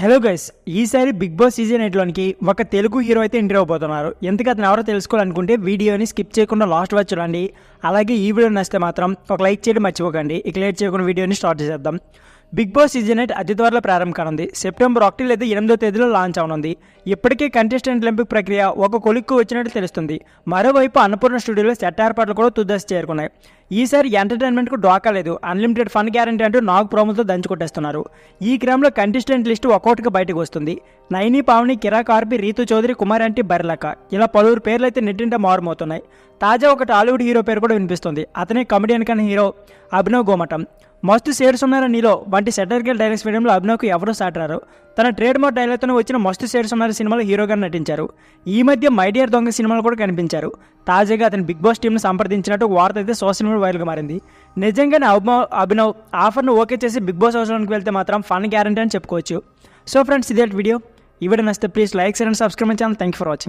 Hello guys, ఈసారి big boss season 8లోనికి ఒక Telugu hero అయితే ఎంట్రీ అవబోతున్నారు. ఎందుకు అతను ఎవరో తెలుసుకోవాలనుకుంటే వీడియోని స్కిప్ చేయకుండా లాస్ట్ వరకు చూడండి. అలాగే ఈ వీడియో నచ్చితే మాత్రం ఒక లైక్ చేయడం మర్చిపోకండి. ఇక లేట్ చేయకుండా వీడియోని స్టార్ట్ చేద్దాం. బిగ్ బాస్ సీజన్ 8 అతి త్వరలో ప్రారంభం కానుంది. సెప్టెంబర్ 1 లేదా 8వ తేదీలో లాంచ్ అవనుంది. ఇప్పటికే కంటెస్టెంట్ ఎంపిక ప్రక్రియ ఒక కొలిక్కు వచ్చినట్టు తెలుస్తుంది. మరోవైపు అన్నపూర్ణ స్టూడియోలో సెట్ ఏర్పాట్లు కూడా తుదశ చేరుకున్నాయి. ఈసారి ఎంటర్టైన్మెంట్కు డోకా లేదు. అన్లిమిటెడ్ ఫన్ గ్యారంటీ అంటూ నాగ్ ప్రోమోతో దంచుకొట్టేస్తున్నారు. ఈ క్రమంలో కంటెస్టెంట్ లిస్టు ఒక్కొక్కటిగా బయటకు వస్తుంది. నైని, పావని, కిరా కార్పి, రీతు చౌదరి, కుమార్ అంటే బర్లక ఇలా పలువురు పేర్లు అయితే నెట్టింట మారుమవుతున్నాయి. తాజా ఒక టాలీవుడ్ హీరో పేరు కూడా వినిపిస్తుంది. అతనే కమెడియన్ కన్నా హీరో అభినవ్ గోమటం. మస్తు షేడ్స్ ఉన్నారా నీలో వంటి సెటర్గల్ డైలాగ్స్ వేయడంలో అభినవ్కు ఎవరూ సాటరారు. తన ట్రేడ్ మార్క్ డైలాగ్తో వచ్చిన మస్తు షేడ్స్ ఉన్నారా సినిమాలో హీరోగా నటించారు. ఈ మధ్య మై డియర్ దొంగ సినిమాలో కూడా కనిపించారు. తాజాగా అతను బిగ్ బాస్ టీంను సంప్రదించినట్టు వార్త అయితే సోషల్ మీడియా వైరల్గా మారింది. నిజంగానే అభినవ్ ఆఫర్ను ఓకే చేసి బిగ్ బాస్ హౌస్లోకి వెళ్తే మాత్రం ఫన్ గ్యారంటీ అని చెప్పుకోవచ్చు. సో ఫ్రెండ్స్, ఇదే వీడియో. ఈ వీడియో నచ్చితే please like, share and subscribe my channel. Thank you for watching.